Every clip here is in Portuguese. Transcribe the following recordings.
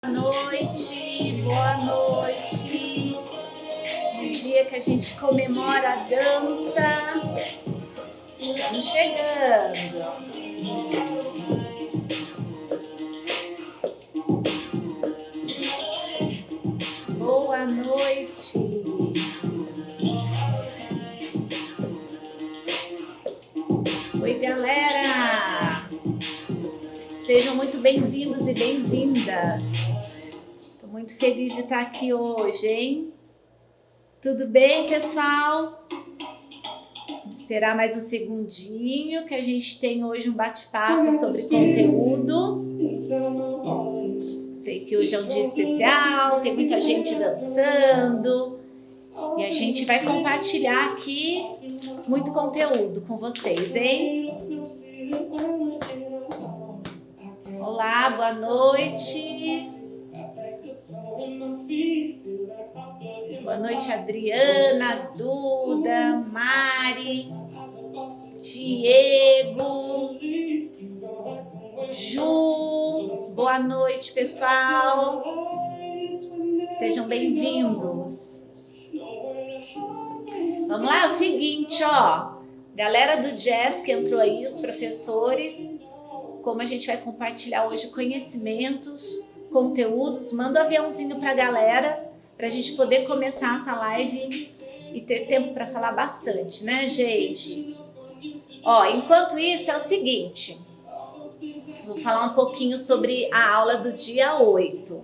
Noite, boa noite. Um dia que a gente comemora a dança. Estamos chegando. Boa noite. Oi, galera. Sejam muito bem-vindos e bem-vindas. Estou muito feliz de estar aqui hoje, hein? Tudo bem, pessoal? Vou esperar mais um segundinho, que a gente tem hoje um bate-papo sobre conteúdo. Sei que hoje é um dia especial, tem muita gente dançando e a gente vai compartilhar aqui muito conteúdo com vocês, hein? Olá, boa noite. Boa noite, Adriana, Duda, Mari, Diego, Ju. Boa noite, pessoal. Sejam bem-vindos. Vamos lá, é o seguinte, ó. Galera do jazz que entrou aí, os professores, como a gente vai compartilhar hoje conhecimentos, conteúdos, manda um aviãozinho pra galera, pra gente poder começar essa live e ter tempo para falar bastante, né, gente? Ó, enquanto isso é o seguinte, vou falar um pouquinho sobre a aula do dia 8.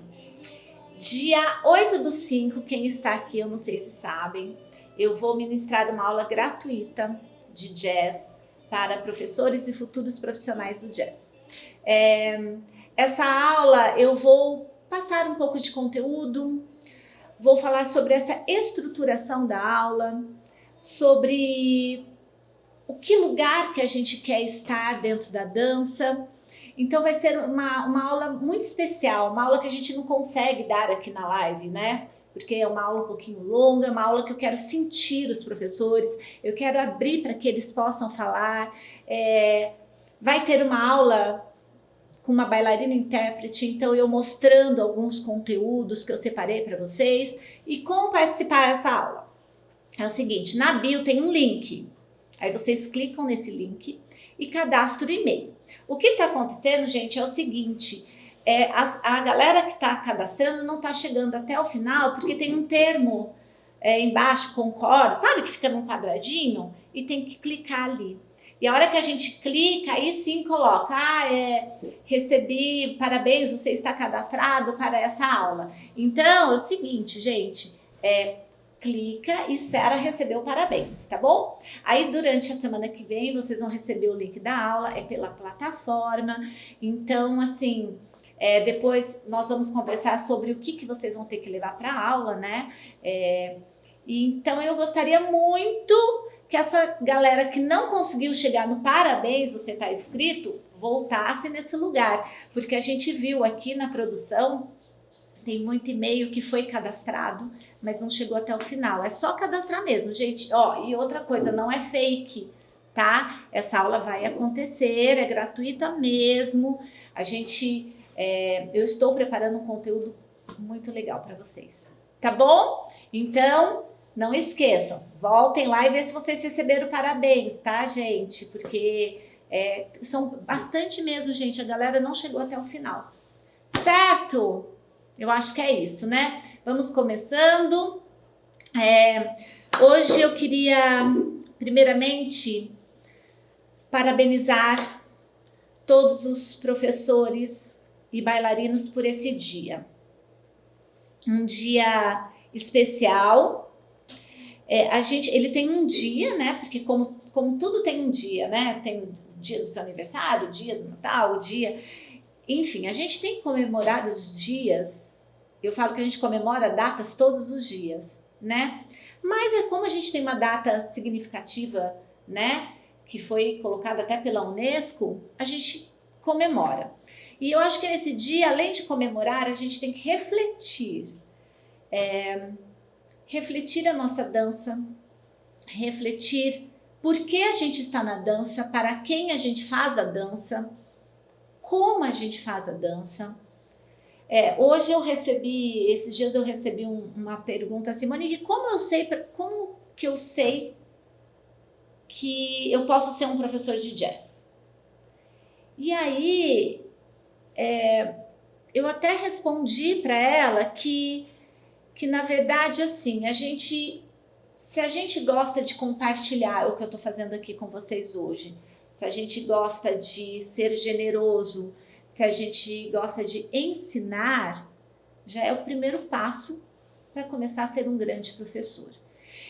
Dia 8/5, quem está aqui, eu não sei se sabem, eu vou ministrar uma aula gratuita de jazz para professores e futuros profissionais do jazz. Essa aula eu vou passar um pouco de conteúdo, vou falar sobre essa estruturação da aula, sobre o que lugar que a gente quer estar dentro da dança. Então vai ser uma aula muito especial, uma aula que a gente não consegue dar aqui na live, né? Porque é uma aula um pouquinho longa, é uma aula que eu quero sentir os professores, eu quero abrir para que eles possam falar. Vai ter uma aula com uma bailarina intérprete, então eu mostrando alguns conteúdos que eu separei para vocês. E como participar dessa aula? É o seguinte, na bio tem um link, aí vocês clicam nesse link e cadastram o e-mail. O que está acontecendo, gente, é o seguinte, a galera que está cadastrando não está chegando até o final, porque tem um termo embaixo, concorda, sabe que fica num quadradinho? E tem que clicar ali. E a hora que a gente clica, aí sim coloca, recebi, parabéns, você está cadastrado para essa aula. Então, é o seguinte, gente, clica e espera receber o parabéns, tá bom? Aí durante a semana que vem vocês vão receber o link da aula, é pela plataforma. Então, assim, depois nós vamos conversar sobre o que vocês vão ter que levar para a aula, né? Então eu gostaria muito que essa galera que não conseguiu chegar no parabéns, você está inscrito, voltasse nesse lugar, porque a gente viu aqui na produção, tem muito e-mail que foi cadastrado, mas não chegou até o final. É só cadastrar mesmo, gente. Ó, e outra coisa, não é fake, tá? Essa aula vai acontecer, é gratuita mesmo. Eu estou preparando um conteúdo muito legal para vocês, tá bom? Então, não esqueçam, voltem lá e vê se vocês receberam parabéns, tá, gente? Porque são bastante mesmo, gente. A galera não chegou até o final, certo? Eu acho que é isso, né? Vamos começando. Hoje eu queria, primeiramente, parabenizar todos os professores e bailarinos por esse dia. Um dia especial. Ele tem um dia, né? Porque como tudo tem um dia, né? Tem o dia do seu aniversário, o dia do Natal, o dia... Enfim, a gente tem que comemorar os dias. Eu falo que a gente comemora datas todos os dias, né? Mas como a gente tem uma data significativa, né? Que foi colocada até pela Unesco, a gente comemora. E eu acho que nesse dia, além de comemorar, a gente tem que refletir. Refletir a nossa dança, refletir por que a gente está na dança, para quem a gente faz a dança, como a gente faz a dança. Hoje esses dias eu recebi uma pergunta assim, Monique, como que eu sei que eu posso ser um professor de jazz? E aí, eu até respondi para ela que na verdade, assim, se a gente gosta de compartilhar o que eu estou fazendo aqui com vocês hoje, se a gente gosta de ser generoso, se a gente gosta de ensinar, já é o primeiro passo para começar a ser um grande professor.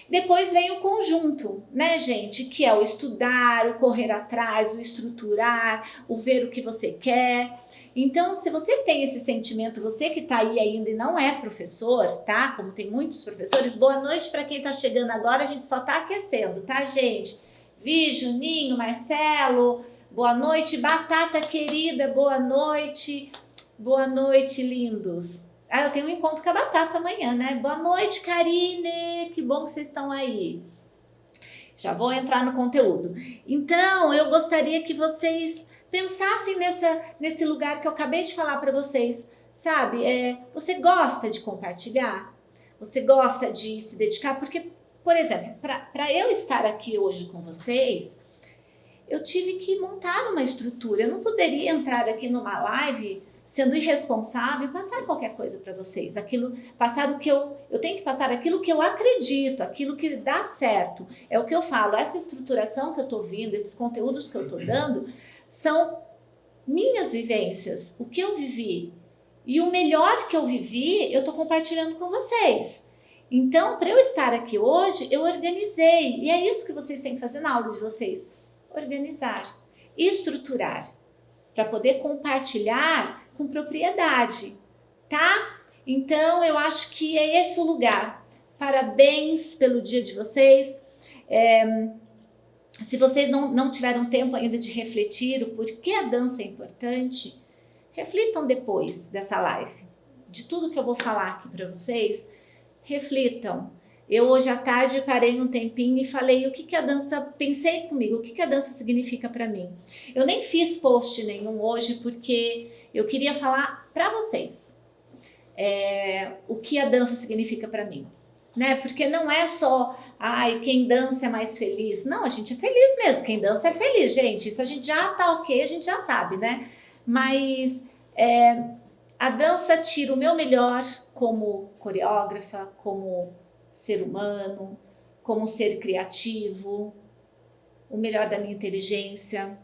Depois vem o conjunto, né, gente? Que é o estudar, o correr atrás, o estruturar, o ver o que você quer. Então, se você tem esse sentimento, você que está aí ainda e não é professor, tá? Como tem muitos professores, boa noite para quem está chegando agora, a gente só está aquecendo, tá, gente? Vi, Juninho, Marcelo, boa noite. Batata querida, boa noite. Boa noite, lindos. Eu tenho um encontro com a Batata amanhã, né? Boa noite, Karine. Que bom que vocês estão aí. Já vou entrar no conteúdo. Então, eu gostaria que vocês pensassem nesse lugar que eu acabei de falar para vocês. Sabe? Você gosta de compartilhar? Você gosta de se dedicar? Porque, por exemplo, para eu estar aqui hoje com vocês, eu tive que montar uma estrutura. Eu não poderia entrar aqui numa live sendo irresponsável e passar qualquer coisa para vocês. Eu tenho que passar aquilo que eu acredito, aquilo que dá certo. É o que eu falo, essa estruturação que eu estou vindo, esses conteúdos que eu estou dando, são minhas vivências, o que eu vivi. E o melhor que eu vivi, eu estou compartilhando com vocês. Então, para eu estar aqui hoje, eu organizei. E é isso que vocês têm que fazer na aula de vocês. Organizar, estruturar, para poder compartilhar com propriedade, tá? Então, eu acho que é esse o lugar. Parabéns pelo dia de vocês. Se vocês não tiveram tempo ainda de refletir o porquê a dança é importante, reflitam depois dessa live. De tudo que eu vou falar aqui para vocês, reflitam. Eu hoje à tarde parei um tempinho e falei pensei comigo, o que a dança significa para mim. Eu nem fiz post nenhum hoje porque eu queria falar para vocês o que a dança significa para mim. Né? Porque não é só, quem dança é mais feliz. Não, a gente é feliz mesmo, quem dança é feliz, gente. Isso a gente já tá ok, a gente já sabe, né? Mas a dança tira o meu melhor como coreógrafa, como ser humano, como ser criativo, o melhor da minha inteligência,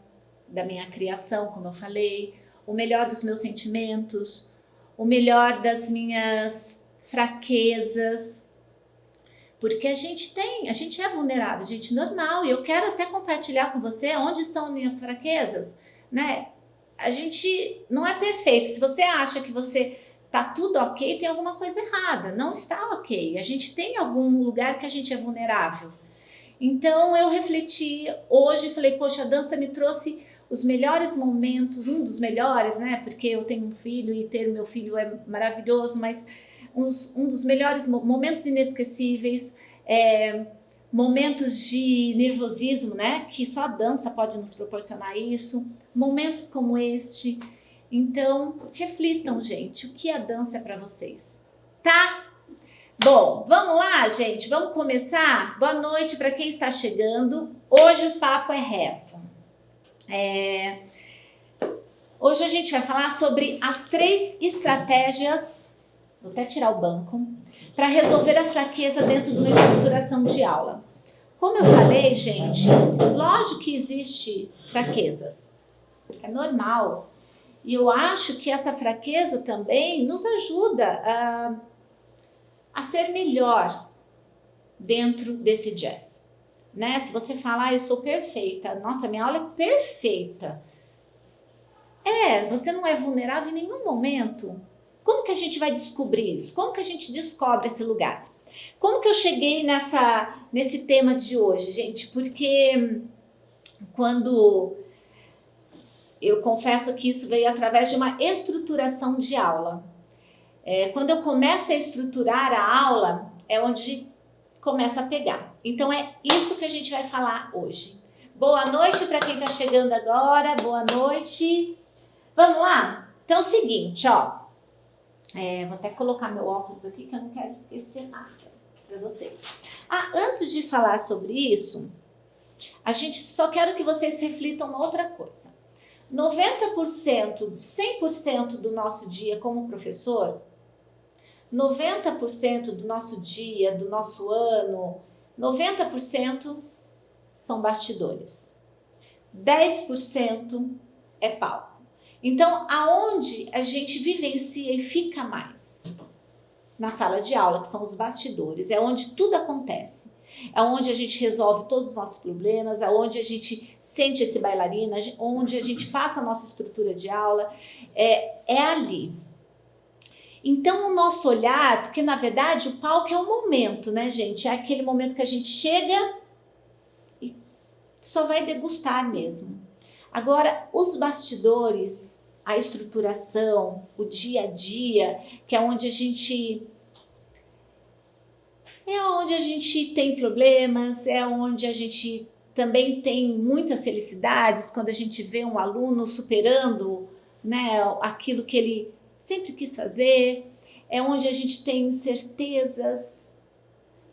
da minha criação, como eu falei, o melhor dos meus sentimentos, o melhor das minhas fraquezas, porque a gente é vulnerável, gente, normal, e eu quero até compartilhar com você onde estão minhas fraquezas, né? A gente não é perfeito. Se você acha que você tá tudo ok, tem alguma coisa errada. Não está ok. A gente tem algum lugar que a gente é vulnerável. Então eu refleti hoje e falei, poxa, a dança me trouxe os melhores momentos, um dos melhores, né? Porque eu tenho um filho e ter meu filho é maravilhoso, mas um dos melhores momentos inesquecíveis, momentos de nervosismo, né? Que só a dança pode nos proporcionar isso. Momentos como este. Então, reflitam, gente, o que a dança é para vocês, tá? Bom, vamos lá, gente, vamos começar? Boa noite para quem está chegando. Hoje o papo é reto. Hoje a gente vai falar sobre as 3 estratégias, vou até tirar o banco, para resolver a fraqueza dentro de uma estruturação de aula. Como eu falei, gente, lógico que existe fraquezas, é normal. E eu acho que essa fraqueza também nos ajuda a ser melhor dentro desse jazz, né? Se você falar, eu sou perfeita, nossa, minha aula é perfeita. Você não é vulnerável em nenhum momento. Como que a gente vai descobrir isso? Como que a gente descobre esse lugar? Como que eu cheguei nesse tema de hoje, gente? Porque eu confesso que isso veio através de uma estruturação de aula. Quando eu começo a estruturar a aula, é onde começa a pegar. Então, é isso que a gente vai falar hoje. Boa noite para quem está chegando agora, boa noite. Vamos lá? Então é o seguinte, ó. Vou até colocar meu óculos aqui que eu não quero esquecer nada para vocês. Antes de falar sobre isso, a gente só quero que vocês reflitam uma outra coisa. 90%, 100% do nosso dia como professor, 90% do nosso dia, do nosso ano, 90% são bastidores. 10% é palco. Então, aonde a gente vivencia e fica mais? Na sala de aula, que são os bastidores, é onde tudo acontece. É onde a gente resolve todos os nossos problemas, é onde a gente sente esse bailarino, onde a gente passa a nossa estrutura de aula, é ali. Então, o nosso olhar, porque na verdade o palco é o momento, né, gente? É aquele momento que a gente chega e só vai degustar mesmo. Agora, os bastidores, a estruturação, o dia a dia, que é onde a gente tem problemas, é onde a gente também tem muitas felicidades, quando a gente vê um aluno superando, né, aquilo que ele sempre quis fazer, é onde a gente tem incertezas,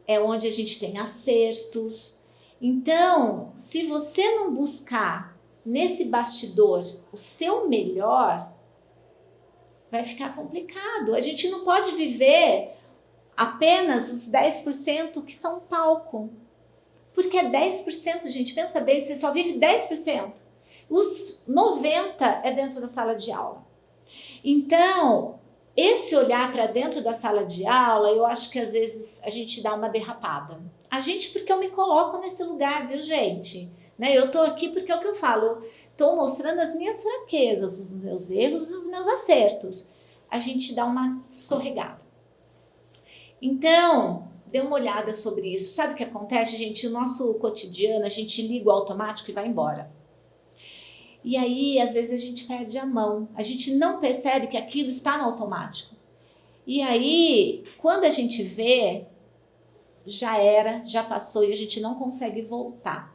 é onde a gente tem acertos. Então, se você não buscar nesse bastidor o seu melhor, vai ficar complicado. A gente não pode viver apenas os 10% que são palco. Porque é 10%, gente, pensa bem, você só vive 10%. Os 90% é dentro da sala de aula. Então, esse olhar para dentro da sala de aula, eu acho que às vezes a gente dá uma derrapada. A gente, porque eu me coloco nesse lugar, viu, gente? Né? Eu tô aqui porque é o que eu falo, tô mostrando as minhas fraquezas, os meus erros e os meus acertos. A gente dá uma escorregada. Então, dê uma olhada sobre isso. Sabe o que acontece, gente? O nosso cotidiano, a gente liga o automático e vai embora. E aí, às vezes, a gente perde a mão. A gente não percebe que aquilo está no automático. E aí, quando a gente vê, já era, já passou e a gente não consegue voltar.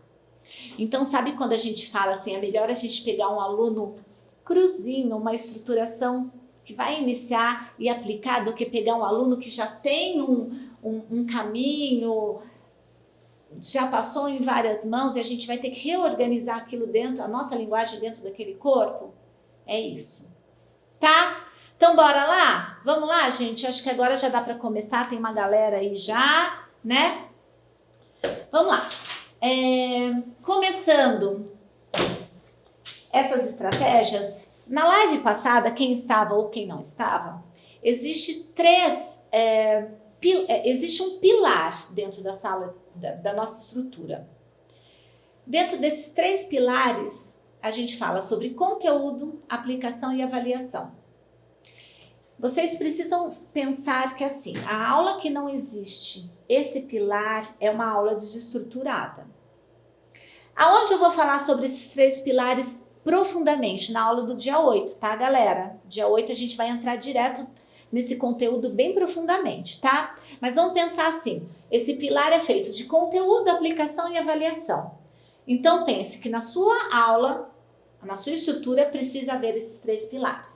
Então, sabe quando a gente fala assim, é melhor a gente pegar um aluno cruzinho, uma estruturação que vai iniciar e aplicar, do que pegar um aluno que já tem um caminho, já passou em várias mãos e a gente vai ter que reorganizar aquilo dentro, a nossa linguagem dentro daquele corpo. É isso. Tá? Então, bora lá? Vamos lá, gente? Acho que agora já dá para começar, tem uma galera aí já, né? Vamos lá. Começando essas estratégias, na live passada, quem estava ou quem não estava, existe um pilar dentro da sala, da nossa estrutura. Dentro desses 3 pilares, a gente fala sobre conteúdo, aplicação e avaliação. Vocês precisam pensar que assim, a aula que não existe esse pilar é uma aula desestruturada. Aonde eu vou falar sobre esses 3 pilares profundamente? Na aula do dia 8, tá, galera? Dia 8 a gente vai entrar direto nesse conteúdo bem profundamente, tá? Mas vamos pensar assim, esse pilar é feito de conteúdo, aplicação e avaliação. Então pense que na sua aula, na sua estrutura, precisa haver esses 3 pilares.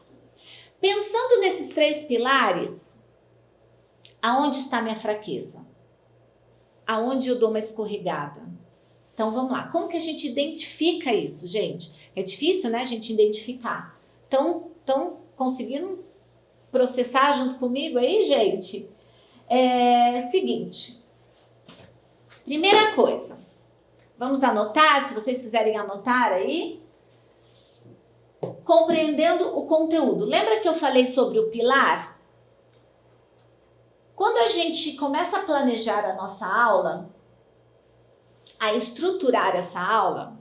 Pensando nesses 3 pilares, aonde está minha fraqueza? Aonde eu dou uma escorregada? Então vamos lá, como que a gente identifica isso, gente? É difícil, né, a gente identificar. Então, conseguindo processar junto comigo aí, gente? Seguinte, primeira coisa, vamos anotar, se vocês quiserem anotar aí. Compreendendo o conteúdo. Lembra que eu falei sobre o pilar? Quando a gente começa a planejar a nossa aula, a estruturar essa aula,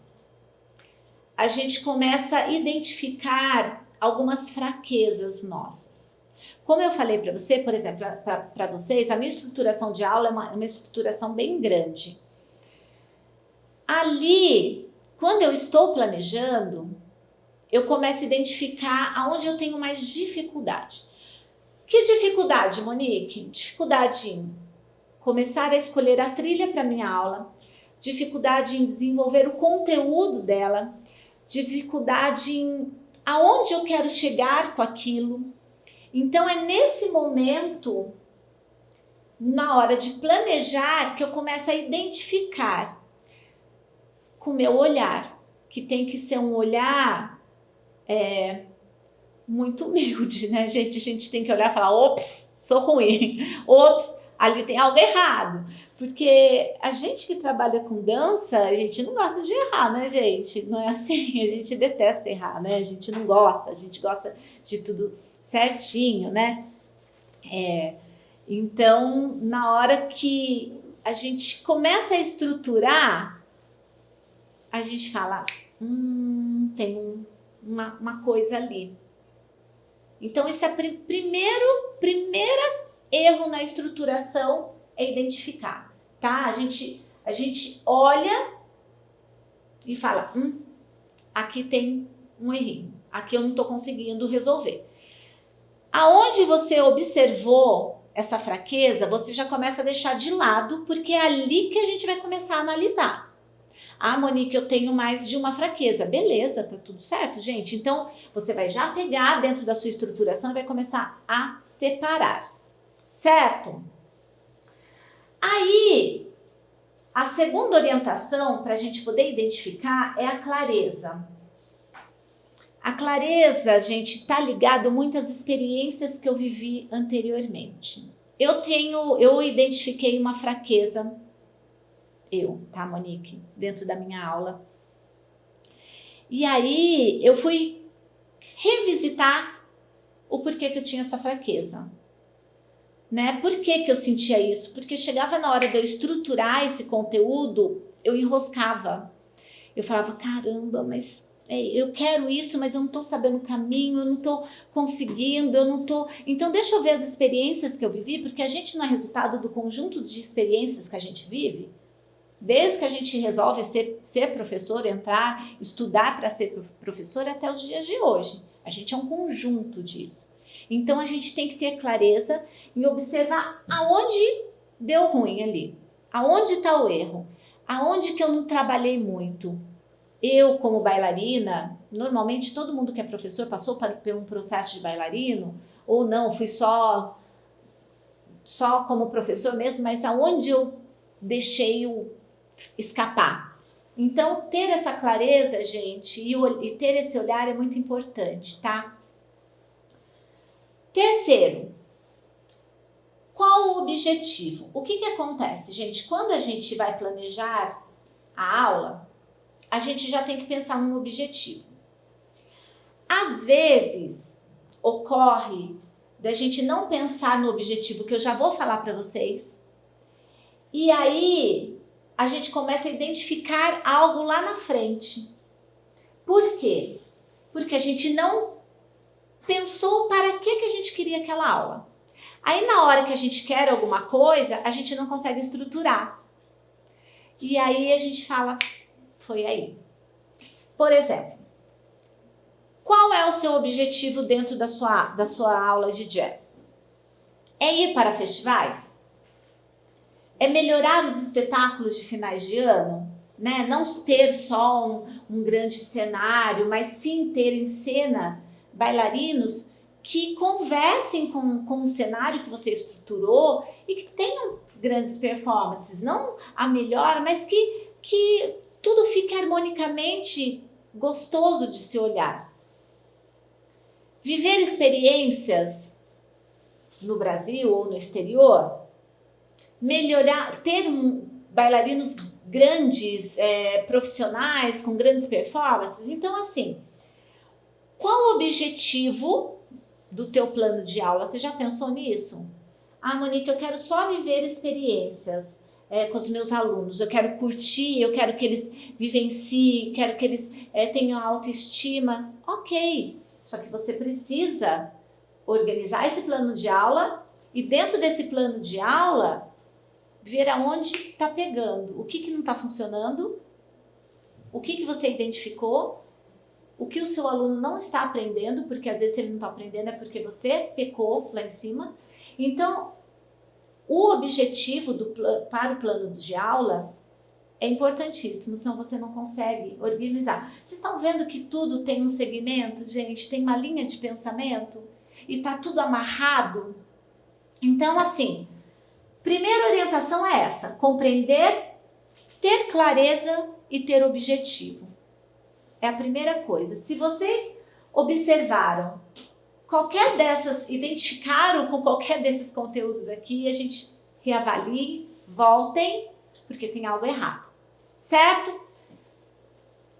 a gente começa a identificar algumas fraquezas nossas. Como eu falei para você, por exemplo, para vocês, a minha estruturação de aula é uma estruturação bem grande. Ali, quando eu estou planejando, eu começo a identificar aonde eu tenho mais dificuldade. Que dificuldade, Monique? Dificuldade em começar a escolher a trilha para minha aula, dificuldade em desenvolver o conteúdo dela, dificuldade em aonde eu quero chegar com aquilo, Então é nesse momento, na hora de planejar, que eu começo a identificar com o meu olhar, que tem que ser um olhar muito humilde, né, gente? A gente tem que olhar e falar, ops, sou ruim, ops, ali tem algo errado. Porque a gente que trabalha com dança, a gente não gosta de errar, né, gente? Não é assim, a gente detesta errar, né? A gente não gosta, a gente gosta de tudo certinho, né? Então, na hora que a gente começa a estruturar, a gente fala, tem uma coisa ali. Então, isso é primeiro erro na estruturação, é identificar, tá? A gente olha e fala, aqui tem um errinho, aqui eu não tô conseguindo resolver. Aonde você observou essa fraqueza, você já começa a deixar de lado, porque é ali que a gente vai começar a analisar. Ah, Monique, eu tenho mais de uma fraqueza. Beleza, tá tudo certo, gente. Então, você vai já pegar dentro da sua estruturação e vai começar a separar, certo? Aí, a segunda orientação para a gente poder identificar é a clareza. A clareza, gente, tá ligado muitas experiências que eu vivi anteriormente. Eu identifiquei uma fraqueza, tá, Monique, dentro da minha aula. E aí, eu fui revisitar o porquê que eu tinha essa fraqueza. Né? Por que eu sentia isso? Porque chegava na hora de eu estruturar esse conteúdo, eu enroscava. Eu falava, caramba, mas eu quero isso, mas eu não tô sabendo o caminho, eu não tô conseguindo, eu não tô... Então, deixa eu ver as experiências que eu vivi, porque a gente não é resultado do conjunto de experiências que a gente vive. Desde que a gente resolve ser professor, entrar, estudar para ser professor, até os dias de hoje. A gente é um conjunto disso. Então, a gente tem que ter clareza em observar aonde deu ruim ali. Aonde está o erro? Aonde que eu não trabalhei muito? Eu, como bailarina, normalmente todo mundo que é professor passou por um processo de bailarino, ou não, fui só como professor mesmo, mas aonde eu deixei escapar. Então, ter essa clareza, gente, e ter esse olhar é muito importante, tá? Terceiro, qual o objetivo? O que acontece, gente? Quando a gente vai planejar a aula, a gente já tem que pensar num objetivo. Às vezes, ocorre da gente não pensar no objetivo, que eu já vou falar para vocês, e aí a gente começa a identificar algo lá na frente. Por quê? Porque a gente não pensou para que a gente queria aquela aula. Aí na hora que a gente quer alguma coisa, a gente não consegue estruturar. E aí a gente fala, foi aí. Por exemplo, qual é o seu objetivo dentro da sua aula de jazz? É ir para festivais? É melhorar os espetáculos de finais de ano? Né? Não ter só um grande cenário, mas sim ter em cena bailarinos que conversem com o cenário que você estruturou e que tenham grandes performances. Não a melhor, mas que tudo fique harmonicamente gostoso de se olhar. Viver experiências no Brasil ou no exterior, melhorar, ter bailarinos grandes, profissionais, com grandes performances. Então, assim, qual o objetivo do teu plano de aula? Você já pensou nisso? Ah, Monique, eu quero só viver experiências com os meus alunos. Eu quero curtir, eu quero que eles vivenciem, quero que eles tenham autoestima. Ok, só que você precisa organizar esse plano de aula e dentro desse plano de aula ver aonde está pegando, o que não está funcionando, o que você identificou, o que o seu aluno não está aprendendo, porque às vezes se ele não está aprendendo é porque você pecou lá em cima. Então, o objetivo para o plano de aula é importantíssimo, senão você não consegue organizar. Vocês estão vendo que tudo tem um segmento, gente? Tem uma linha de pensamento? e tá tudo amarrado. Então, assim, primeira orientação é essa: compreender, ter clareza e ter objetivo. É a primeira coisa. Se vocês observaram qualquer dessas, identificaram com qualquer desses conteúdos aqui, a gente reavalie, voltem, porque tem algo errado, certo?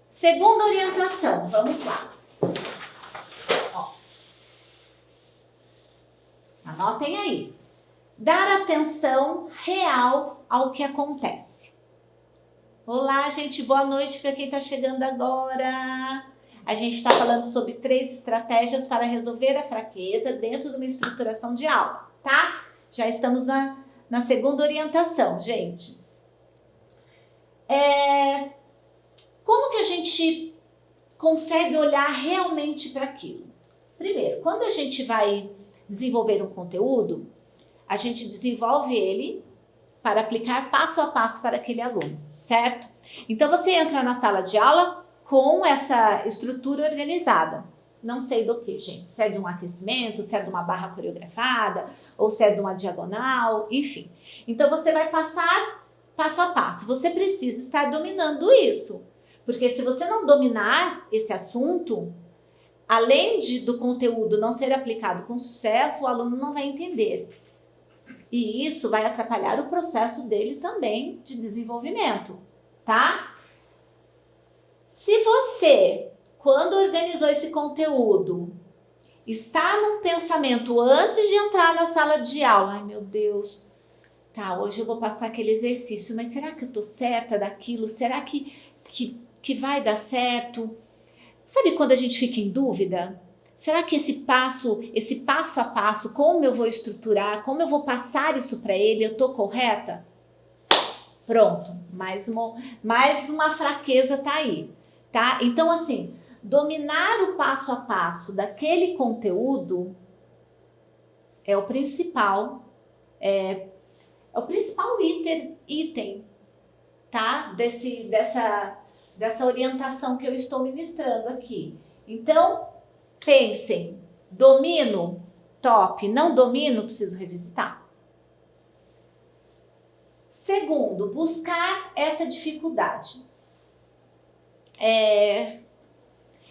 Segunda orientação, vamos lá. Ó. Anotem aí. Dar atenção real ao que acontece. Olá, gente, boa noite para quem está chegando agora. A gente está falando sobre 3 estratégias para resolver a fraqueza dentro de uma estruturação de aula, tá? Já estamos na segunda orientação, gente. Como que a gente consegue olhar realmente para aquilo? Primeiro, quando a gente vai desenvolver um conteúdo, a gente desenvolve ele para aplicar passo a passo para aquele aluno, certo? Então você entra na sala de aula com essa estrutura organizada. Não sei do que, gente. Se é de um aquecimento, se é de uma barra coreografada, ou se é de uma diagonal, enfim. Então você vai passar passo a passo. Você precisa estar dominando isso. Porque se você não dominar esse assunto, além do conteúdo não ser aplicado com sucesso, o aluno não vai entender. E isso vai atrapalhar o processo dele também de desenvolvimento, tá? Se você, quando organizou esse conteúdo, está num pensamento antes de entrar na sala de aula, ai meu Deus, tá, hoje eu vou passar aquele exercício, mas será que eu tô certa daquilo? Será que vai dar certo? Sabe quando a gente fica em dúvida? Será que esse passo a passo, como eu vou estruturar, como eu vou passar isso para ele, eu tô correta? Pronto, mais uma fraqueza tá aí, tá? Então, assim, dominar o passo a passo daquele conteúdo é o principal, item, tá? Dessa orientação que eu estou ministrando aqui. Então, pensem, domino, top, não domino, preciso revisitar. Segundo, buscar essa dificuldade.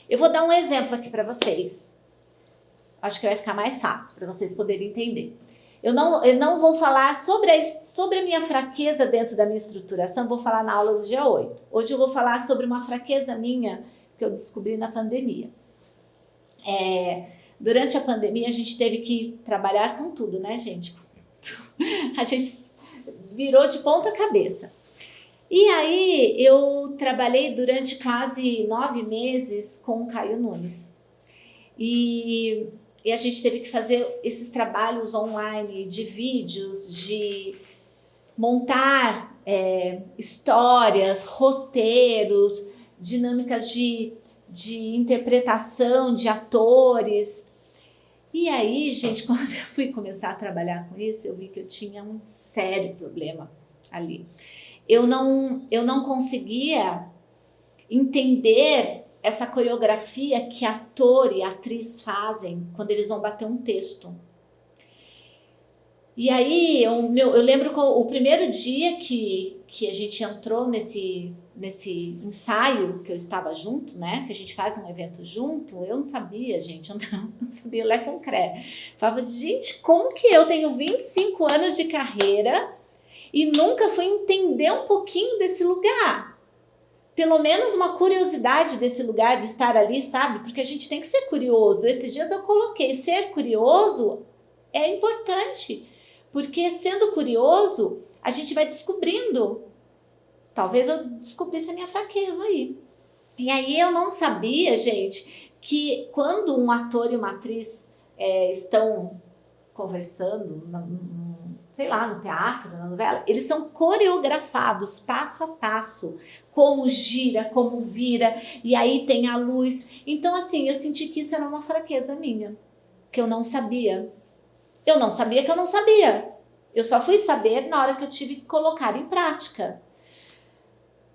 Eu vou dar um exemplo aqui para vocês. Acho que vai ficar mais fácil para vocês poderem entender. Eu não vou falar sobre a minha fraqueza dentro da minha estruturação, vou falar na aula do dia 8. Hoje eu vou falar sobre uma fraqueza minha que eu descobri na pandemia. Durante a pandemia a gente teve que trabalhar com tudo, né, gente? A gente virou de ponta cabeça. E aí eu trabalhei durante quase 9 meses com o Caio Nunes. E a gente teve que fazer esses trabalhos online de vídeos, de montar histórias, roteiros, dinâmicas de interpretação de atores. E aí, gente, quando eu fui começar a trabalhar com isso, eu vi que eu tinha um sério problema ali. Eu não conseguia entender essa coreografia que ator e atriz fazem quando eles vão bater um texto. E aí, eu lembro que o primeiro dia que a gente entrou nesse ensaio, que eu estava junto, né? Que a gente faz um evento junto, eu não sabia, gente, eu não sabia lé com cré. Falava, gente, como que eu tenho 25 anos de carreira e nunca fui entender um pouquinho desse lugar? Pelo menos uma curiosidade desse lugar, de estar ali, sabe? Porque a gente tem que ser curioso. Esses dias eu coloquei, ser curioso é importante. Porque sendo curioso, a gente vai descobrindo. Talvez eu descobrisse a minha fraqueza aí. E aí eu não sabia, gente, que quando um ator e uma atriz estão conversando, sei lá, no teatro, na novela, eles são coreografados passo a passo, como gira, como vira, e aí tem a luz. Então, assim, eu senti que isso era uma fraqueza minha, que eu não sabia. Eu não sabia que eu não sabia. Eu só fui saber na hora que eu tive que colocar em prática.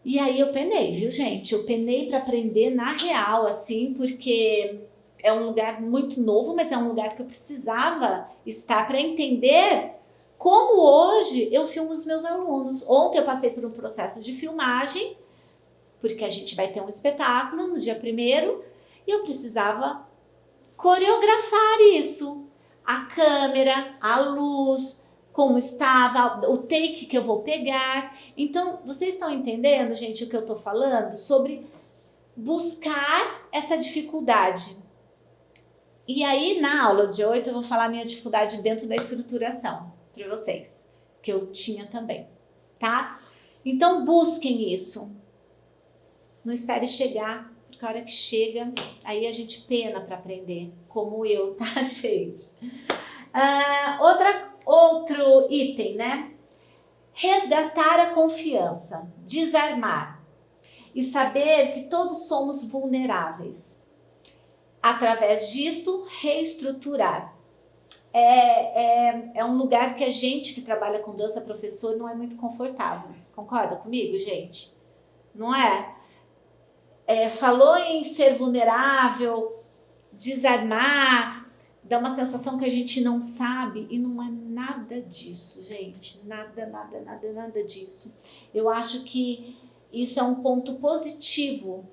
E aí eu penei, viu, gente? Eu penei para aprender na real, assim, porque é um lugar muito novo, mas é um lugar que eu precisava estar para entender como hoje eu filmo os meus alunos. Ontem eu passei por um processo de filmagem, porque a gente vai ter um espetáculo no dia 1º, e eu precisava coreografar isso. A câmera, a luz, como estava, o take que eu vou pegar. Então, vocês estão entendendo, gente, o que eu estou falando? Sobre buscar essa dificuldade. E aí, na aula de 8, eu vou falar a minha dificuldade dentro da estruturação para vocês, que eu tinha também, tá? Então, busquem isso. Não espere chegar, porque a hora que chega, aí a gente pena para aprender, como eu, tá, gente? Outro item, né? Resgatar a confiança, desarmar e saber que todos somos vulneráveis. Através disso, reestruturar. É um lugar que a gente que trabalha com dança, professor, não é muito confortável. Concorda comigo, gente? Não é? Falou em ser vulnerável, desarmar, dá uma sensação que a gente não sabe, e não é nada disso, gente. Nada disso. Eu acho que isso é um ponto positivo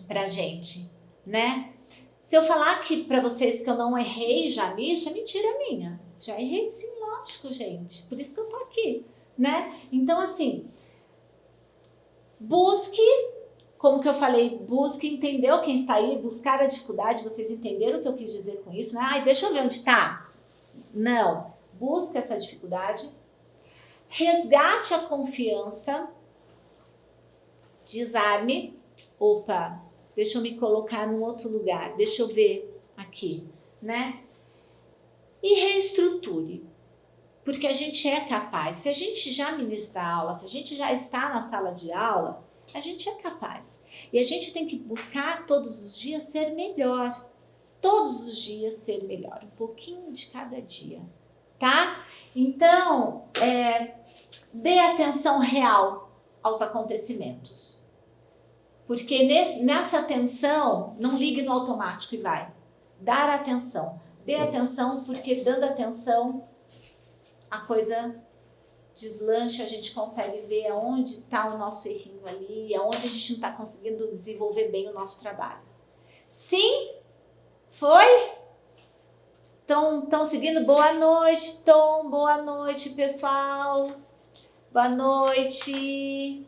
pra gente, né? Se eu falar aqui pra vocês que eu não errei já nisso, é mentira minha. Já errei sim, lógico, gente. Por isso que eu tô aqui, né? Então, assim, busque, como que eu falei, busque, entendeu quem está aí, buscar a dificuldade, vocês entenderam o que eu quis dizer com isso, né? Ai, deixa eu ver onde tá. Não, busque essa dificuldade, resgate a confiança, desarme, opa, deixa eu me colocar num outro lugar, deixa eu ver aqui, né? E reestruture, porque a gente é capaz. Se a gente já ministra aula, se a gente já está na sala de aula, a gente é capaz. E a gente tem que buscar todos os dias ser melhor. Todos os dias ser melhor. Um pouquinho de cada dia, tá? Então, dê atenção real aos acontecimentos. Porque nessa atenção, não ligue no automático e vai. Dar atenção. Dê atenção, porque dando atenção, a coisa deslancha, a gente consegue ver aonde está o nosso errinho ali, aonde a gente não está conseguindo desenvolver bem o nosso trabalho. Sim? Foi? Estão seguindo? Boa noite, Tom. Boa noite, pessoal. Boa noite.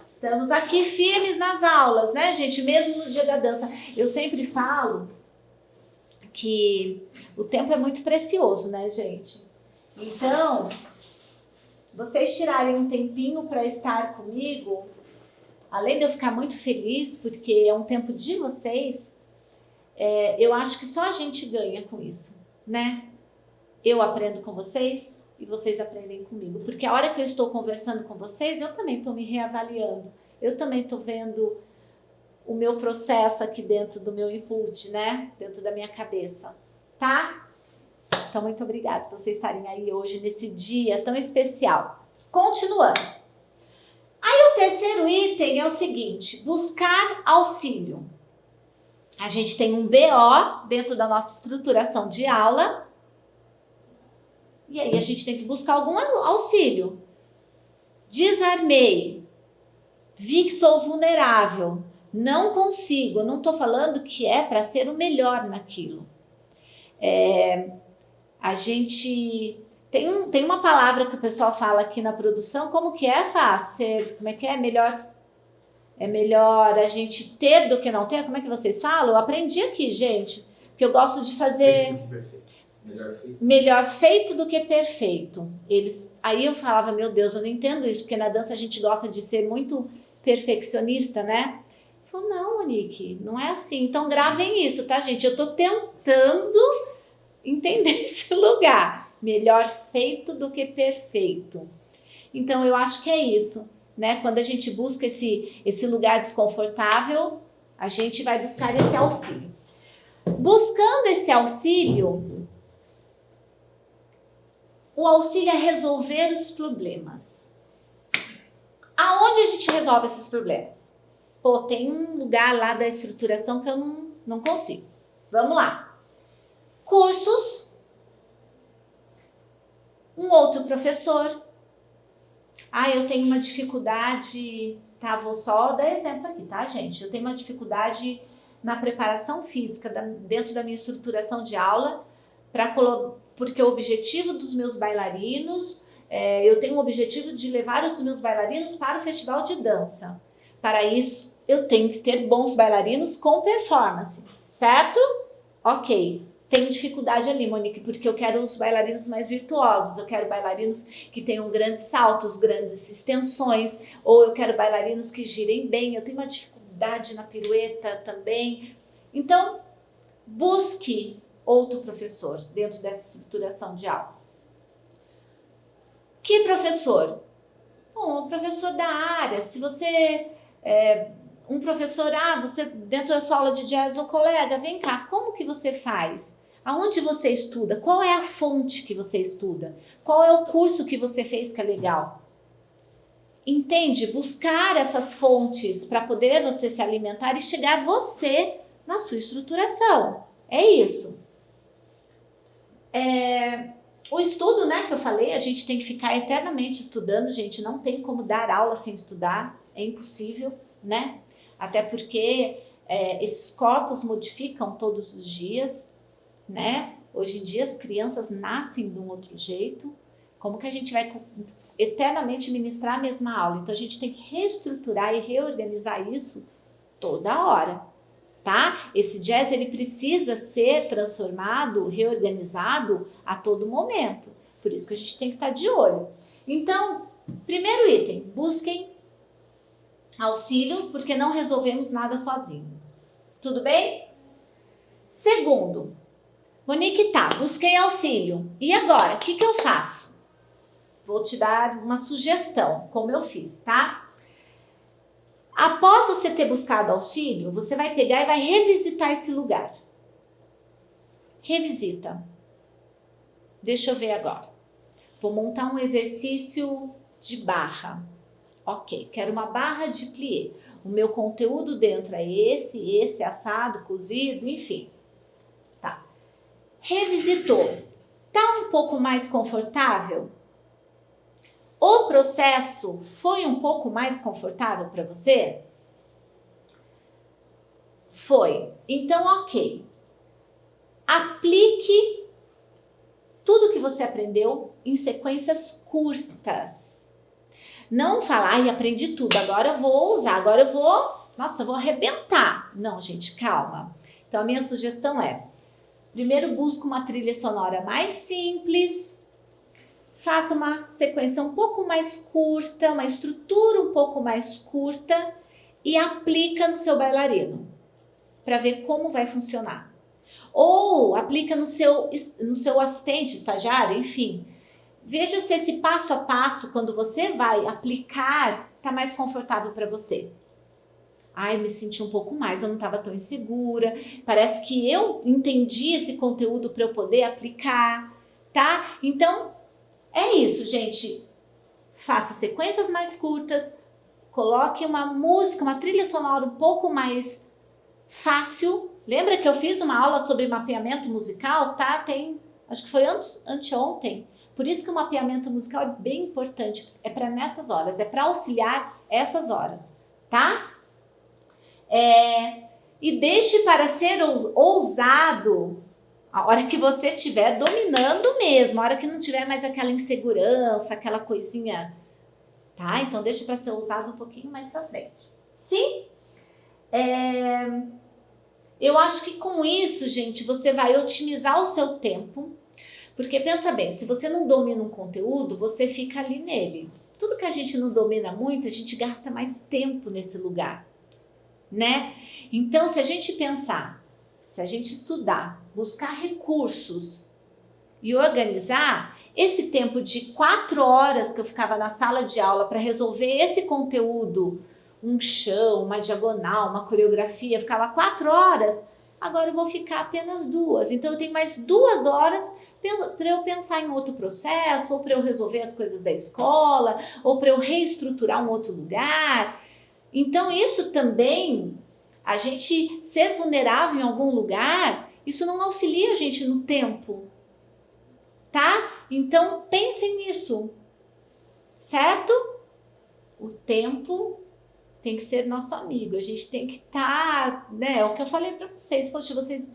Estamos aqui firmes nas aulas, né, gente? Mesmo no dia da dança. Eu sempre falo que o tempo é muito precioso, né, gente? Então, vocês tirarem um tempinho para estar comigo, além de eu ficar muito feliz, porque é um tempo de vocês, eu acho que só a gente ganha com isso, né? Eu aprendo com vocês e vocês aprendem comigo, porque a hora que eu estou conversando com vocês, eu também estou me reavaliando, eu também estou vendo o meu processo aqui dentro do meu input, né? Dentro da minha cabeça, tá? Então, muito obrigada por vocês estarem aí hoje, nesse dia tão especial. Continuando. Aí, o terceiro item é o seguinte, buscar auxílio. A gente tem um BO dentro da nossa estruturação de aula, e aí a gente tem que buscar algum auxílio. Desarmei, vi que sou vulnerável, não consigo, eu não estou falando que é para ser o melhor naquilo. A gente tem uma palavra que o pessoal fala aqui na produção, como que é, Fácil? Como é que é? É melhor a gente ter do que não ter? Como é que vocês falam? Eu aprendi aqui, gente, porque eu gosto de fazer melhor feito do que perfeito. Aí eu falava, meu Deus, eu não entendo isso, porque na dança a gente gosta de ser muito perfeccionista, né? Eu falei, não, Monique, não é assim. Então gravem isso, tá, gente? Eu tô tentando entender esse lugar. Melhor feito do que perfeito. Então eu acho que é isso, né? Quando a gente busca esse lugar desconfortável, a gente vai buscar esse auxílio. Buscando esse auxílio, o auxílio é resolver os problemas. Aonde a gente resolve esses problemas? Pô, tem um lugar lá da estruturação que eu não consigo. Vamos lá. Cursos, um outro professor. Eu tenho uma dificuldade, tá? Vou só dar exemplo aqui, tá, gente? Eu tenho uma dificuldade na preparação física dentro da minha estruturação de aula, porque o objetivo dos meus bailarinos, eu tenho o objetivo de levar os meus bailarinos para o festival de dança. Para isso, eu tenho que ter bons bailarinos com performance, certo? Ok. Tenho dificuldade ali, Monique, porque eu quero os bailarinos mais virtuosos, eu quero bailarinos que tenham grandes saltos, grandes extensões, ou eu quero bailarinos que girem bem, eu tenho uma dificuldade na pirueta também. Então, busque outro professor dentro dessa estruturação de aula. Que professor? Bom, um professor da área. Se você um professor, você dentro da sua aula de jazz, ô colega, vem cá, como que você faz? Aonde você estuda? Qual é a fonte que você estuda? Qual é o curso que você fez que é legal? Entende? Buscar essas fontes para poder você se alimentar e chegar você na sua estruturação. É isso. O estudo, né, que eu falei, a gente tem que ficar eternamente estudando, gente. Não tem como dar aula sem estudar. É impossível, né? Até porque esses corpos modificam todos os dias, né? Hoje em dia as crianças nascem de um outro jeito. Como que a gente vai eternamente ministrar a mesma aula? Então a gente tem que reestruturar e reorganizar isso toda hora, tá? Esse jazz, ele precisa ser transformado, reorganizado a todo momento. Por isso que a gente tem que estar de olho. Então, primeiro item, busquem auxílio, porque não resolvemos nada sozinhos. Tudo bem? Segundo, Monique, busquei auxílio. E agora, o que eu faço? Vou te dar uma sugestão, como eu fiz, tá? Após você ter buscado auxílio, você vai pegar e vai revisitar esse lugar. Revisita. Deixa eu ver agora. Vou montar um exercício de barra. Ok, quero uma barra de plié. O meu conteúdo dentro é esse assado, cozido, enfim. Tá. Revisitou. Tá um pouco mais confortável? O processo foi um pouco mais confortável para você? Foi. Então, ok. Aplique tudo que você aprendeu em sequências curtas. Não falar, aprendi tudo, agora eu vou usar, agora eu vou arrebentar. Não, gente, calma. Então, a minha sugestão primeiro busca uma trilha sonora mais simples, faça uma sequência um pouco mais curta, uma estrutura um pouco mais curta e aplica no seu bailarino para ver como vai funcionar. Ou aplica no seu assistente, estagiário, enfim. Veja se esse passo a passo, quando você vai aplicar, está mais confortável para você. Me senti um pouco mais, eu não estava tão insegura. Parece que eu entendi esse conteúdo para eu poder aplicar, tá? Então, é isso, gente. Faça sequências mais curtas, coloque uma música, uma trilha sonora um pouco mais fácil. Lembra que eu fiz uma aula sobre mapeamento musical, tá? Acho que foi anteontem. Por isso que o mapeamento musical é bem importante. É para nessas horas, é para auxiliar essas horas, tá? E deixe para ser ousado a hora que você estiver dominando mesmo, a hora que não tiver mais aquela insegurança, aquela coisinha, tá? Então deixe para ser ousado um pouquinho mais pra frente. Sim? Eu acho que com isso, gente, você vai otimizar o seu tempo, porque pensa bem, se você não domina um conteúdo, você fica ali nele. Tudo que a gente não domina muito, a gente gasta mais tempo nesse lugar, né? Então, se a gente pensar, se a gente estudar, buscar recursos e organizar, esse tempo de 4 horas que eu ficava na sala de aula para resolver esse conteúdo, um chão, uma diagonal, uma coreografia, ficava 4 horas, agora eu vou ficar apenas 2. Então eu tenho mais 2 horas para eu pensar em outro processo, ou para eu resolver as coisas da escola, ou para eu reestruturar um outro lugar. Então isso também, a gente ser vulnerável em algum lugar, Isso não auxilia a gente no tempo, tá? Então pensem nisso, certo? O tempo tem que ser nosso amigo, a gente tem que estar, né? É o que eu falei para vocês, poxa, vocês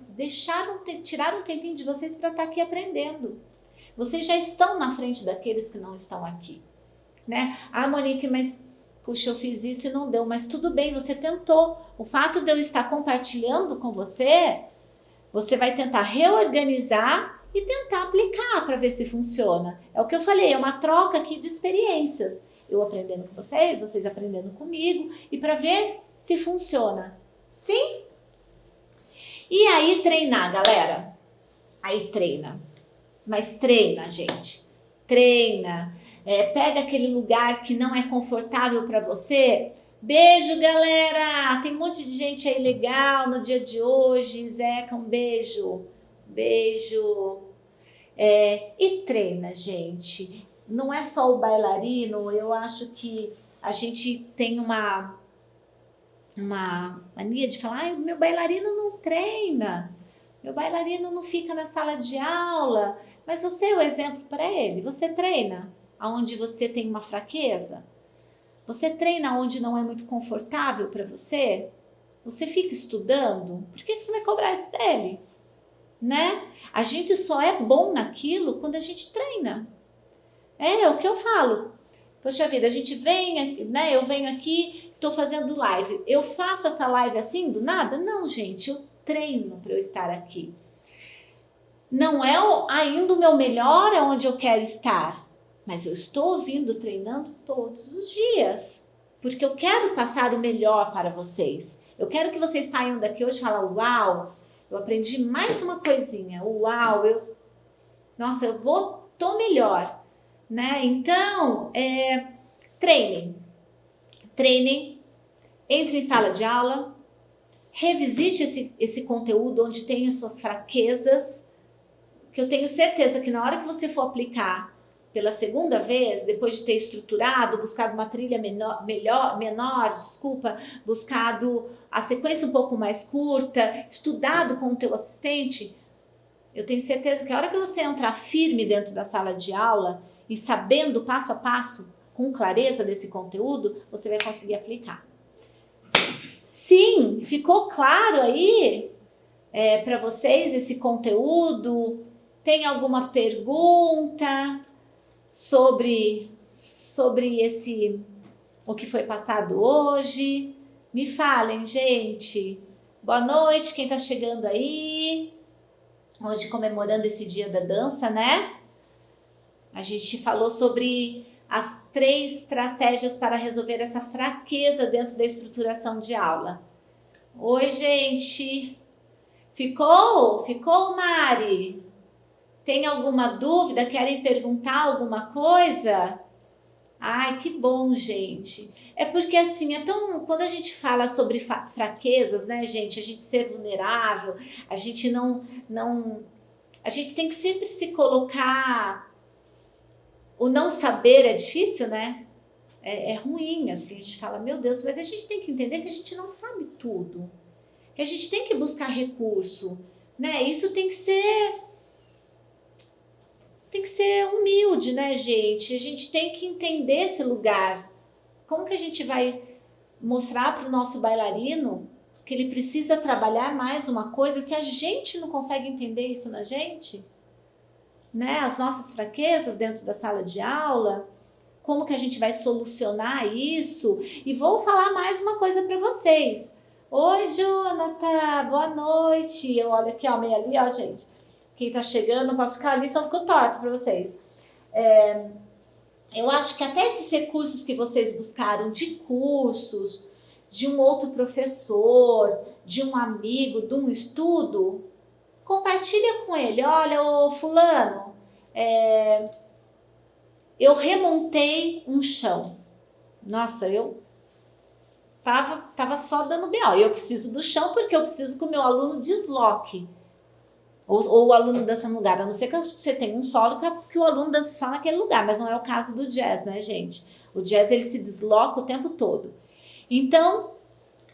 tiraram um tempinho de vocês para estar aqui aprendendo. Vocês já estão na frente daqueles que não estão aqui, né? Ah, Monique, mas puxa, eu fiz isso e não deu, mas tudo bem, você tentou. O fato de eu estar compartilhando com você, você vai tentar reorganizar e tentar aplicar para ver se funciona. É o que eu falei, é uma troca aqui de experiências. Eu aprendendo com vocês, vocês aprendendo comigo, e para ver se funciona. Sim? E aí treinar, galera. Aí treina. Mas treina, gente. Treina. Pega aquele lugar que não é confortável para você. Beijo, galera! Tem um monte de gente aí legal no dia de hoje. Zeca, um beijo. Beijo. E treina, gente. Não é só o bailarino, eu acho que a gente tem uma mania de falar, ai, meu bailarino não treina, meu bailarino não fica na sala de aula, mas você é o exemplo para ele. Você treina aonde você tem uma fraqueza? Você treina onde não é muito confortável para você? Você fica estudando? Por que você vai cobrar isso dele? Né? A gente só é bom naquilo quando a gente treina. É o que eu falo. Poxa vida, a gente vem, né? Eu venho aqui, tô fazendo live. Eu faço essa live assim do nada? Não, gente, eu treino para eu estar aqui. Não é ainda o meu melhor aonde eu quero estar, mas eu estou vindo treinando todos os dias, porque eu quero passar o melhor para vocês. Eu quero que vocês saiam daqui hoje e falem, uau, eu aprendi mais uma coisinha. Uau, nossa, tô melhor. Né? Então, treinem, entre em sala de aula, revisite esse conteúdo onde tem as suas fraquezas, que eu tenho certeza que na hora que você for aplicar pela segunda vez, depois de ter estruturado, buscado uma trilha menor, buscado a sequência um pouco mais curta, estudado com o teu assistente, eu tenho certeza que a hora que você entrar firme dentro da sala de aula e sabendo passo a passo, com clareza desse conteúdo, você vai conseguir aplicar. Sim, ficou claro aí para vocês esse conteúdo? Tem alguma pergunta sobre o que foi passado hoje? Me falem, gente. Boa noite, quem está chegando aí. Hoje comemorando esse dia da dança, né? A gente falou sobre as 3 estratégias para resolver essa fraqueza dentro da estruturação de aula. Oi, gente! Ficou? Ficou, Mari? Tem alguma dúvida? Querem perguntar alguma coisa? Ai, que bom, gente! É porque assim, quando a gente fala sobre fraquezas, né, gente? A gente ser vulnerável, a gente a gente tem que sempre se colocar. O não saber é difícil, né? É ruim, assim, a gente fala, meu Deus, mas a gente tem que entender que a gente não sabe tudo, que a gente tem que buscar recurso, né? Isso tem que ser humilde, né, gente? A gente tem que entender esse lugar. Como que a gente vai mostrar para o nosso bailarino que ele precisa trabalhar mais uma coisa se a gente não consegue entender isso na gente? Né, as nossas fraquezas dentro da sala de aula, como que a gente vai solucionar isso? E vou falar mais uma coisa para vocês. Oi, Jonathan, boa noite. Eu olho aqui, ó, meio ali, ó, gente. Quem tá chegando, não posso ficar ali, só ficou torto para vocês. Eu acho que até esses recursos que vocês buscaram de cursos, de um outro professor, de um amigo, de um estudo, compartilha com ele. Olha, ô fulano, eu remontei um chão. Nossa, eu tava só dando B.O. Eu preciso do chão porque eu preciso que o meu aluno desloque. Ou o aluno dança no lugar. A não ser que você tenha um solo que o aluno dança só naquele lugar. Mas não é o caso do jazz, né, gente? O jazz, ele se desloca o tempo todo. Então,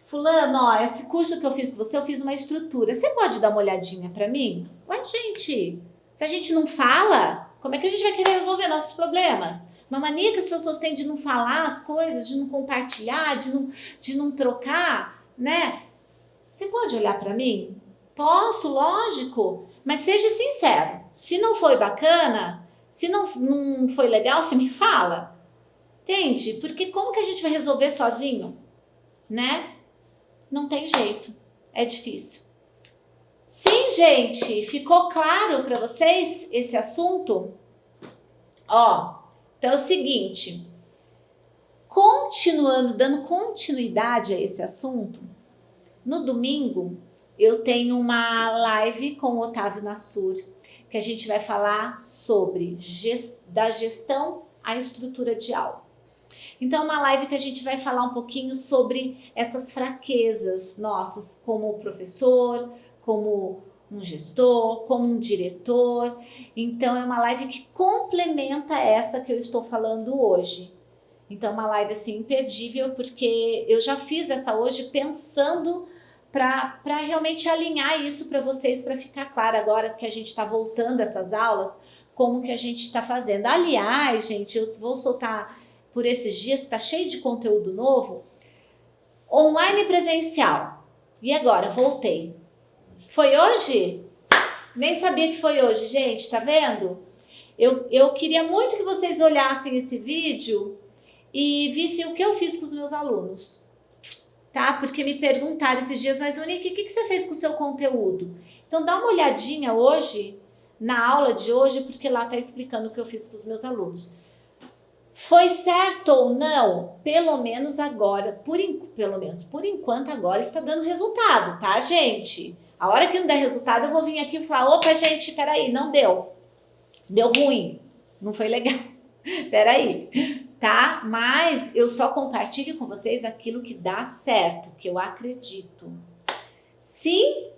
fulano, ó, esse curso que eu fiz com você, eu fiz uma estrutura. Você pode dar uma olhadinha para mim? Ué, gente, se a gente não fala, como é que a gente vai querer resolver nossos problemas? Uma mania que as pessoas têm de não falar as coisas, de não compartilhar, de não trocar, né? Você pode olhar para mim? Posso, lógico, mas seja sincero. Se não foi bacana, se não foi legal, você me fala. Entende? Porque como que a gente vai resolver sozinho, né? Não tem jeito, é difícil. Sim, gente, ficou claro para vocês esse assunto? Ó, então é o seguinte, continuando, dando continuidade a esse assunto, no domingo eu tenho uma live com o Otávio Nassur, que a gente vai falar sobre da gestão à estrutura de aula. Então, é uma live que a gente vai falar um pouquinho sobre essas fraquezas nossas como professor, como um gestor, como um diretor. Então, é uma live que complementa essa que eu estou falando hoje. Então, é uma live assim imperdível, porque eu já fiz essa hoje pensando para realmente alinhar isso para vocês, para ficar claro agora que a gente está voltando essas aulas, como que a gente está fazendo. Aliás, gente, eu vou soltar por esses dias, está cheio de conteúdo novo, online e presencial. E agora, voltei. Foi hoje? Nem sabia que foi hoje, gente, tá vendo? Eu queria muito que vocês olhassem esse vídeo e vissem o que eu fiz com os meus alunos, tá? Porque me perguntaram esses dias, mas Monique, o que você fez com o seu conteúdo? Então dá uma olhadinha hoje, na aula de hoje, porque lá tá explicando o que eu fiz com os meus alunos. Foi certo ou não? Pelo menos agora, por enquanto agora está dando resultado, tá, gente? A hora que não der resultado, eu vou vir aqui e falar, opa, gente, peraí, não deu. Deu ruim, não foi legal. Peraí, tá? Mas eu só compartilho com vocês aquilo que dá certo, que eu acredito. Sim?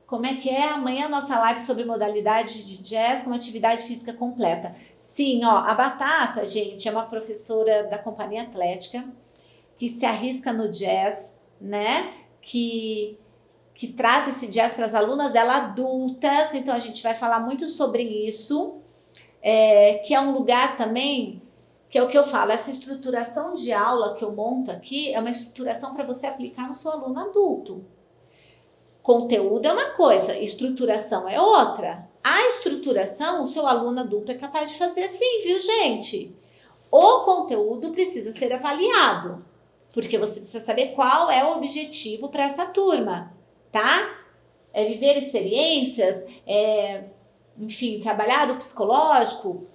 Como é que é? Amanhã a nossa live sobre modalidade de jazz com atividade física completa. Sim, ó, a Batata, gente, é uma professora da Companhia Atlética que se arrisca no jazz, né? Que traz esse jazz para as alunas dela adultas. Então a gente vai falar muito sobre isso, que é um lugar também, que é o que eu falo, essa estruturação de aula que eu monto aqui é uma estruturação para você aplicar no seu aluno adulto. Conteúdo é uma coisa, estruturação é outra. A estruturação, o seu aluno adulto é capaz de fazer sim, viu, gente? O conteúdo precisa ser avaliado, porque você precisa saber qual é o objetivo para essa turma, tá? É viver experiências, enfim, trabalhar o psicológico,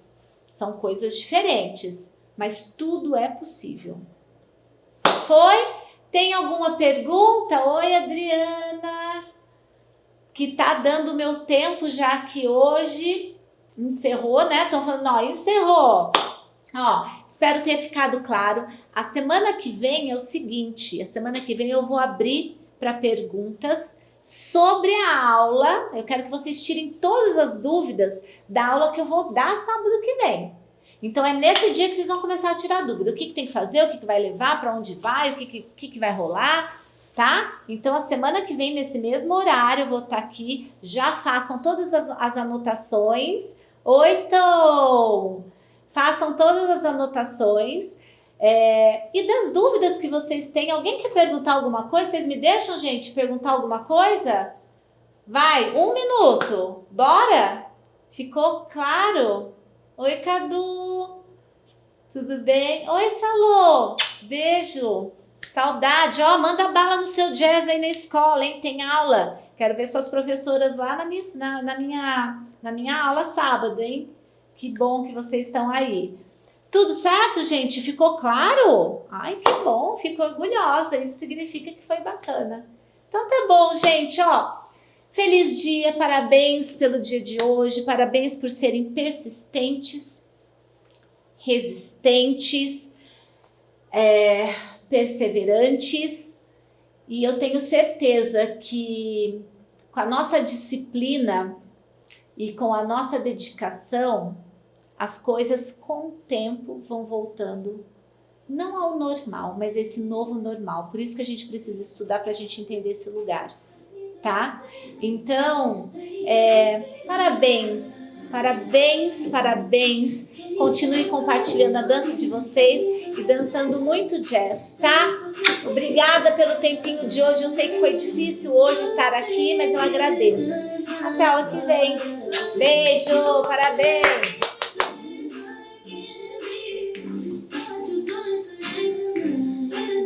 são coisas diferentes, mas tudo é possível. Foi? Tem alguma pergunta? Oi, Adriana, que tá dando o meu tempo já que hoje encerrou, né? Estão falando, ó, encerrou. Ó, espero ter ficado claro. A semana que vem é o seguinte, a semana que vem eu vou abrir para perguntas sobre a aula. Eu quero que vocês tirem todas as dúvidas da aula que eu vou dar sábado que vem. Então é nesse dia que vocês vão começar a tirar dúvida. O que tem que fazer, o que vai levar, para onde vai, o que vai rolar, tá? Então a semana que vem, nesse mesmo horário, eu vou estar aqui. Já façam todas as anotações. Oi, Tom! Façam todas as anotações. E das dúvidas que vocês têm, alguém quer perguntar alguma coisa? Vocês me deixam, gente, perguntar alguma coisa? Vai, 1 minuto. Bora? Ficou claro? Oi, Cadu. Tudo bem? Oi, Salô. Beijo. Saudade. Ó, manda bala no seu jazz aí na escola, hein? Tem aula. Quero ver suas professoras lá na minha aula sábado, hein? Que bom que vocês estão aí. Tudo certo, gente? Ficou claro? Ai, que bom. Fico orgulhosa. Isso significa que foi bacana. Então tá bom, gente, ó. Feliz dia, parabéns pelo dia de hoje, parabéns por serem persistentes, resistentes, perseverantes, e eu tenho certeza que com a nossa disciplina e com a nossa dedicação, as coisas com o tempo vão voltando não ao normal, mas esse novo normal. Por isso que a gente precisa estudar para a gente entender esse lugar, tá? Então, parabéns, parabéns, parabéns. Continue compartilhando a dança de vocês e dançando muito jazz, tá? Obrigada pelo tempinho de hoje. Eu sei que foi difícil hoje estar aqui, mas eu agradeço. Até aula que vem. Beijo, parabéns!